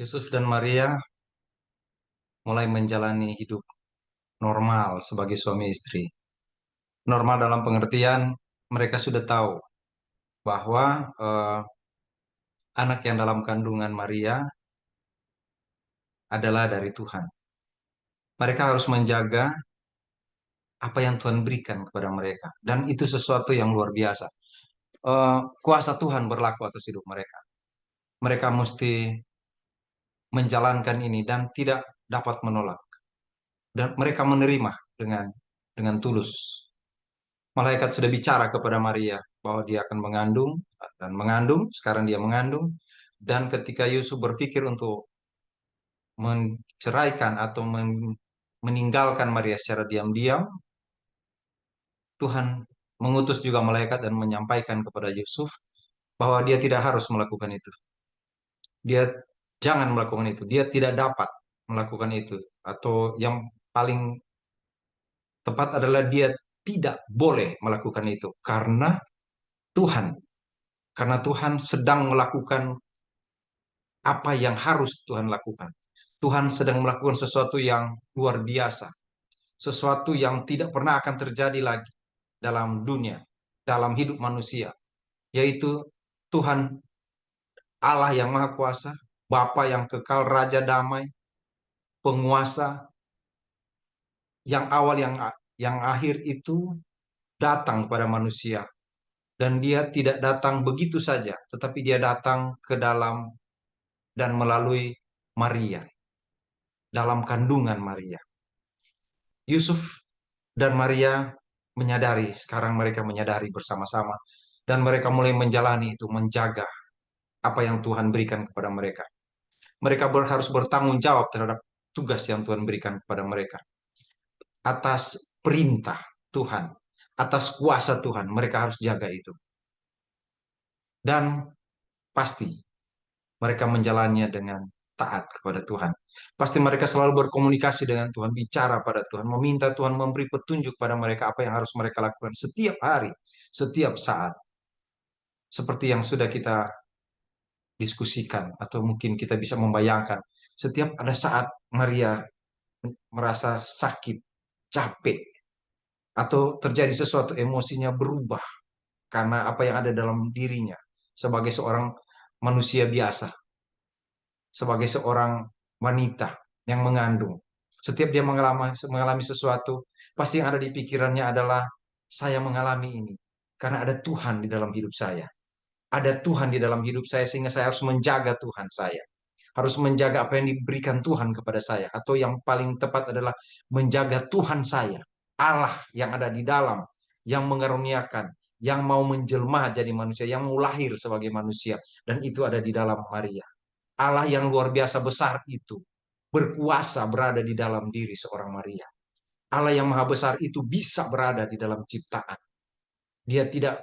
Yusuf dan Maria mulai menjalani hidup normal sebagai suami istri. Normal dalam pengertian mereka sudah tahu bahwa anak yang dalam kandungan Maria adalah dari Tuhan. Mereka harus menjaga apa yang Tuhan berikan kepada mereka, dan itu sesuatu yang luar biasa. Kuasa Tuhan berlaku atas hidup mereka. Mereka mesti menjalankan ini dan tidak dapat menolak, dan mereka menerima dengan tulus. Malaikat sudah bicara kepada Maria bahwa dia akan mengandung dan mengandung. Sekarang dia mengandung, dan ketika Yusuf berpikir untuk menceraikan atau meninggalkan Maria secara diam-diam, Tuhan mengutus juga malaikat dan menyampaikan kepada Yusuf bahwa dia tidak harus melakukan itu. Dia jangan melakukan itu. Dia tidak dapat melakukan itu. Atau yang paling tepat adalah dia tidak boleh melakukan itu Tuhan karena Tuhan sedang melakukan apa yang harus Tuhan lakukan. Tuhan sedang melakukan sesuatu yang luar biasa, sesuatu yang tidak pernah akan terjadi lagi dalam dunia, dalam hidup manusia, yaitu Tuhan Allah yang Maha Kuasa, Bapa yang kekal, Raja damai, penguasa yang awal yang akhir itu datang kepada manusia, dan dia tidak datang begitu saja, tetapi dia datang ke dalam dan melalui Maria, dalam kandungan Maria. Yusuf dan Maria menyadari, sekarang mereka menyadari bersama-sama, dan mereka mulai menjalani itu, menjaga apa yang Tuhan berikan kepada mereka. Mereka harus bertanggung jawab terhadap tugas yang Tuhan berikan kepada mereka. Atas perintah Tuhan, atas kuasa Tuhan, mereka harus jaga itu. Dan pasti mereka menjalannya dengan taat kepada Tuhan. Pasti mereka selalu berkomunikasi dengan Tuhan, bicara pada Tuhan, meminta Tuhan memberi petunjuk pada mereka apa yang harus mereka lakukan setiap hari, setiap saat. Seperti yang sudah kita diskusikan, atau mungkin kita bisa membayangkan, setiap ada saat Maria merasa sakit, capek, atau terjadi sesuatu, emosinya berubah karena apa yang ada dalam dirinya sebagai seorang manusia biasa, sebagai seorang wanita yang mengandung. Setiap dia mengalami sesuatu, pasti yang ada di pikirannya adalah, saya mengalami ini karena ada Tuhan di dalam hidup saya. Ada Tuhan di dalam hidup saya, sehingga saya harus menjaga Tuhan saya. Harus menjaga apa yang diberikan Tuhan kepada saya. Atau yang paling tepat adalah menjaga Tuhan saya. Allah yang ada di dalam, yang mengaruniakan, yang mau menjelma jadi manusia, yang mau lahir sebagai manusia. Dan itu ada di dalam Maria. Allah yang luar biasa besar itu berkuasa berada di dalam diri seorang Maria. Allah yang maha besar itu bisa berada di dalam ciptaan. Dia tidak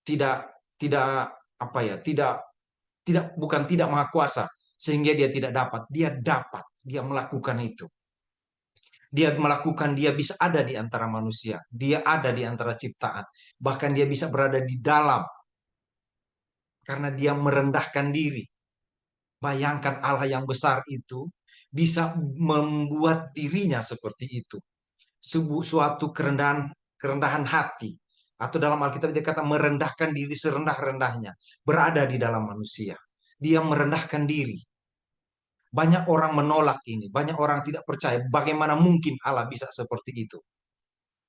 tidak tidak apa ya, tidak tidak bukan tidak maha kuasa sehingga dia tidak dapat. Dia dapat, dia melakukan itu. Dia melakukan, dia bisa ada di antara manusia. Dia ada di antara ciptaan. Bahkan dia bisa berada di dalam karena dia merendahkan diri. Bayangkan Allah yang besar itu bisa membuat dirinya seperti itu. Suatu kerendahan hati. Atau dalam Alkitab dia kata merendahkan diri serendah-rendahnya. Berada di dalam manusia. Dia merendahkan diri. Banyak orang menolak ini. Banyak orang tidak percaya. Bagaimana mungkin Allah bisa seperti itu.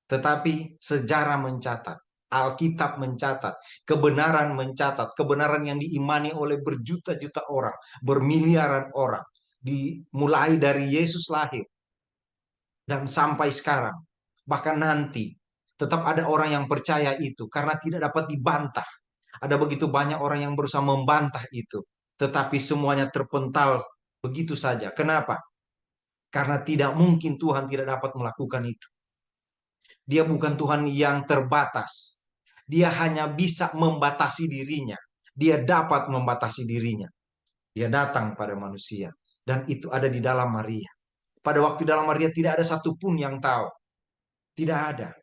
Tetapi sejarah mencatat. Alkitab mencatat, kebenaran mencatat, kebenaran yang diimani oleh berjuta-juta orang, bermiliaran orang, dimulai dari Yesus lahir dan sampai sekarang, bahkan nanti, tetap ada orang yang percaya itu karena tidak dapat dibantah. Ada begitu banyak orang yang berusaha membantah itu, tetapi semuanya terpental begitu saja. Kenapa? Karena tidak mungkin Tuhan tidak dapat melakukan itu. Dia bukan Tuhan yang terbatas. Dia hanya bisa membatasi dirinya. Dia dapat membatasi dirinya. Dia datang pada manusia. Dan itu ada di dalam Maria. Pada waktu dalam Maria tidak ada satupun yang tahu. Tidak ada.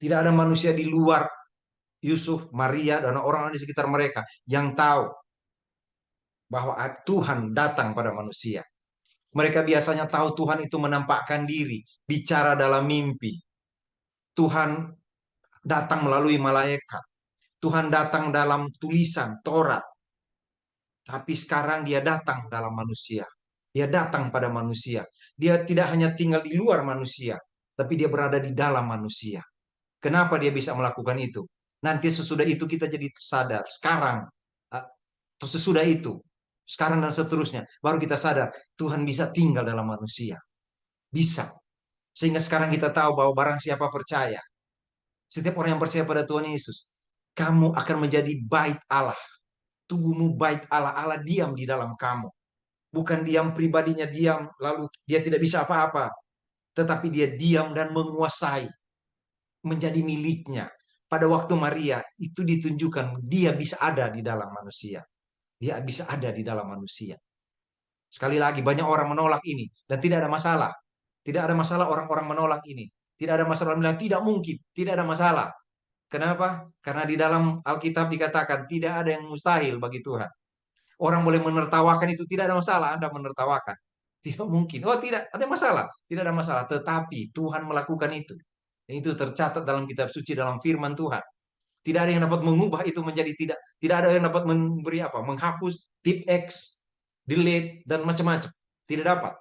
Tidak ada manusia di luar Yusuf, Maria, dan orang-orang di sekitar mereka yang tahu bahwa Tuhan datang pada manusia. Mereka biasanya tahu Tuhan itu menampakkan diri, bicara dalam mimpi. Tuhan datang melalui malaikat. Tuhan datang dalam tulisan Taurat. Tapi sekarang dia datang dalam manusia. Dia datang pada manusia. Dia tidak hanya tinggal di luar manusia, tapi dia berada di dalam manusia. Kenapa dia bisa melakukan itu? Nanti sesudah itu kita jadi sadar. Sekarang, eh, sesudah itu, sekarang dan seterusnya, baru kita sadar Tuhan bisa tinggal dalam manusia. Bisa. Sehingga sekarang kita tahu bahwa barang siapa percaya, setiap orang yang percaya pada Tuhan Yesus, kamu akan menjadi bait Allah. Tubuhmu bait Allah. Allah diam di dalam kamu. Bukan diam pribadinya diam, lalu dia tidak bisa apa-apa. Tetapi dia diam dan menguasai. Menjadi miliknya. Pada waktu Maria, itu ditunjukkan dia bisa ada di dalam manusia. Dia bisa ada di dalam manusia. Sekali lagi, banyak orang menolak ini. Dan tidak ada masalah. Tidak ada masalah orang-orang menolak ini. Tidak ada masalah bilang tidak mungkin. Tidak ada masalah. Kenapa? Karena di dalam Alkitab dikatakan tidak ada yang mustahil bagi Tuhan. Orang boleh menertawakan itu, tidak ada masalah Anda menertawakan. Tidak mungkin. Oh tidak, ada masalah. Tidak ada masalah. Tetapi Tuhan melakukan itu. Dan itu tercatat dalam kitab suci, dalam firman Tuhan. Tidak ada yang dapat mengubah itu menjadi tidak. Tidak ada yang dapat memberi apa? Menghapus, tip X, delete, dan macam-macam. Tidak dapat.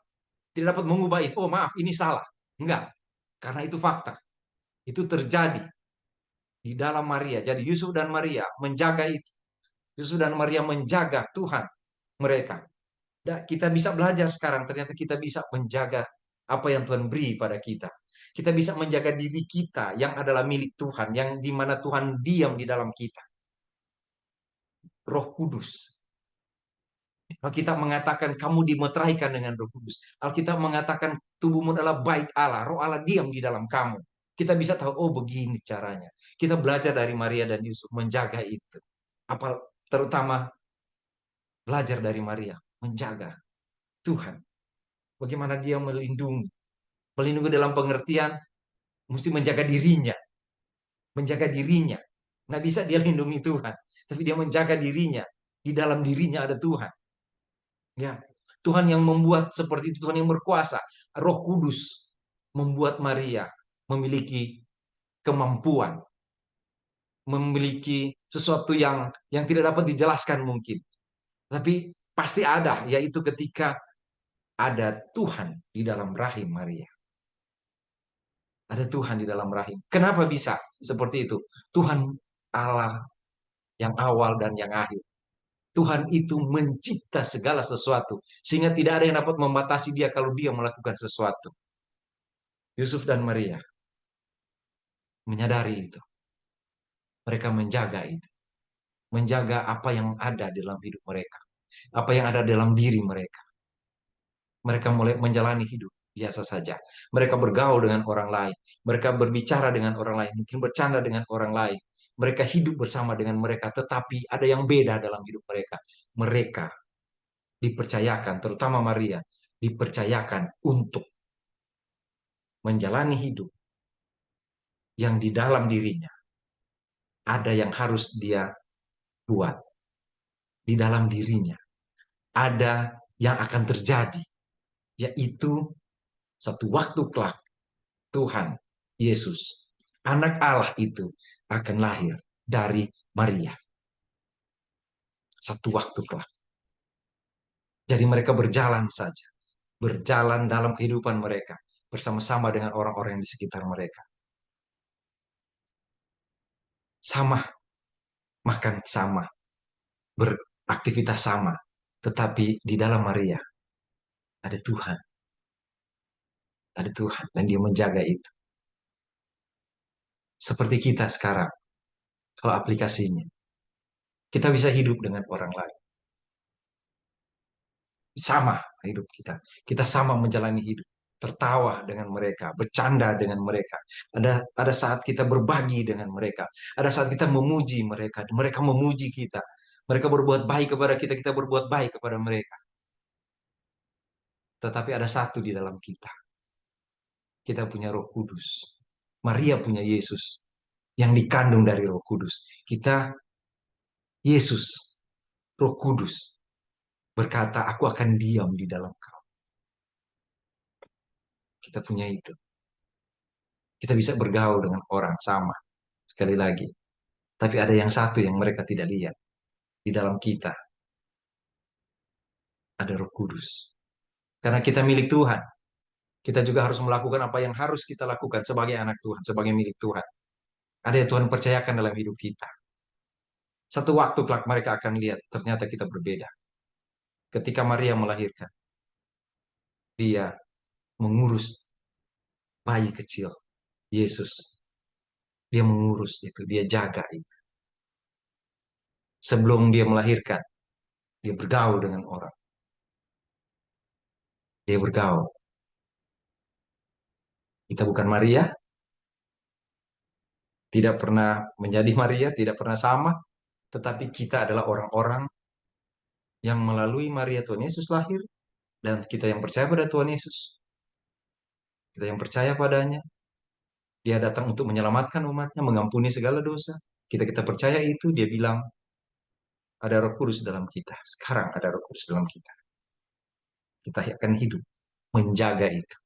Tidak dapat mengubah itu. Oh maaf, ini salah. Enggak. Karena itu fakta. Itu terjadi di dalam Maria. Jadi Yusuf dan Maria menjaga itu. Yusuf dan Maria menjaga Tuhan mereka. Dan kita bisa belajar sekarang, ternyata kita bisa menjaga apa yang Tuhan beri pada kita. Kita bisa menjaga diri kita yang adalah milik Tuhan, yang di mana Tuhan diam di dalam kita. Roh Kudus. Alkitab mengatakan kamu dimeteraikan dengan Roh Kudus. Alkitab mengatakan tubuhmu adalah bait Allah, Roh Allah diam di dalam kamu. Kita bisa tahu, oh begini caranya. Kita belajar dari Maria dan Yusuf menjaga itu. Apa terutama belajar dari Maria menjaga Tuhan. Bagaimana dia melindungi. Melindungi dalam pengertian mesti menjaga dirinya. Menjaga dirinya. Nggak bisa dia lindungi Tuhan. Tapi dia menjaga dirinya. Di dalam dirinya ada Tuhan. Ya, Tuhan yang membuat seperti itu, Tuhan yang berkuasa. Roh Kudus membuat Maria memiliki kemampuan, memiliki sesuatu yang tidak dapat dijelaskan mungkin. Tapi pasti ada, yaitu ketika ada Tuhan di dalam rahim Maria. Ada Tuhan di dalam rahim. Kenapa bisa seperti itu? Tuhan Allah yang awal dan yang akhir. Tuhan itu mencipta segala sesuatu. Sehingga tidak ada yang dapat membatasi dia kalau dia melakukan sesuatu. Yusuf dan Maria menyadari itu. Mereka menjaga itu. Menjaga apa yang ada dalam hidup mereka. Apa yang ada dalam diri mereka. Mereka mulai menjalani hidup biasa saja. Mereka bergaul dengan orang lain. Mereka berbicara dengan orang lain. Mungkin bercanda dengan orang lain. Mereka hidup bersama dengan mereka. Tetapi ada yang beda dalam hidup mereka. Mereka dipercayakan, terutama Maria, dipercayakan untuk menjalani hidup yang di dalam dirinya ada yang harus dia buat di dalam dirinya. Ada yang akan terjadi, yaitu satu waktu kelak Tuhan Yesus, anak Allah itu akan lahir dari Maria. Satu waktu kelak. Jadi mereka berjalan saja, berjalan dalam kehidupan mereka bersama-sama dengan orang-orang yang di sekitar mereka. Sama, makan sama, beraktivitas sama, tetapi di dalam Maria ada Tuhan, dan Dia menjaga itu. Seperti kita sekarang, kalau aplikasinya, kita bisa hidup dengan orang lain, sama hidup kita, kita sama menjalani hidup, tertawa dengan mereka, bercanda dengan mereka. Ada saat kita berbagi dengan mereka, ada saat kita memuji mereka, mereka memuji kita, mereka berbuat baik kepada kita, kita berbuat baik kepada mereka. Tetapi ada satu di dalam kita. Kita punya Roh Kudus. Maria punya Yesus yang dikandung dari Roh Kudus. Kita Yesus, Roh Kudus. berkata, aku akan diam di dalam kau. Kita punya itu. Kita bisa bergaul dengan orang sama. Sekali lagi. Tapi ada yang satu yang mereka tidak lihat. Di dalam kita ada Roh Kudus. Karena kita milik Tuhan. Kita juga harus melakukan apa yang harus kita lakukan sebagai anak Tuhan, sebagai milik Tuhan. Ada yang Tuhan percayakan dalam hidup kita. Satu waktu kelak mereka akan lihat, ternyata kita berbeda. Ketika Maria melahirkan, dia mengurus bayi kecil, Yesus. Dia mengurus itu, dia jaga itu. Sebelum dia melahirkan, dia bergaul dengan orang. Dia bergaul. Kita bukan Maria, tidak pernah menjadi Maria, tidak pernah sama, tetapi kita adalah orang-orang yang melalui Maria Tuhan Yesus lahir, dan kita yang percaya pada Tuhan Yesus, kita yang percaya padanya, dia datang untuk menyelamatkan umatnya, mengampuni segala dosa. Kita percaya itu, dia bilang, ada Roh Kudus dalam kita. Sekarang ada Roh Kudus dalam kita. Kita akan hidup menjaga itu.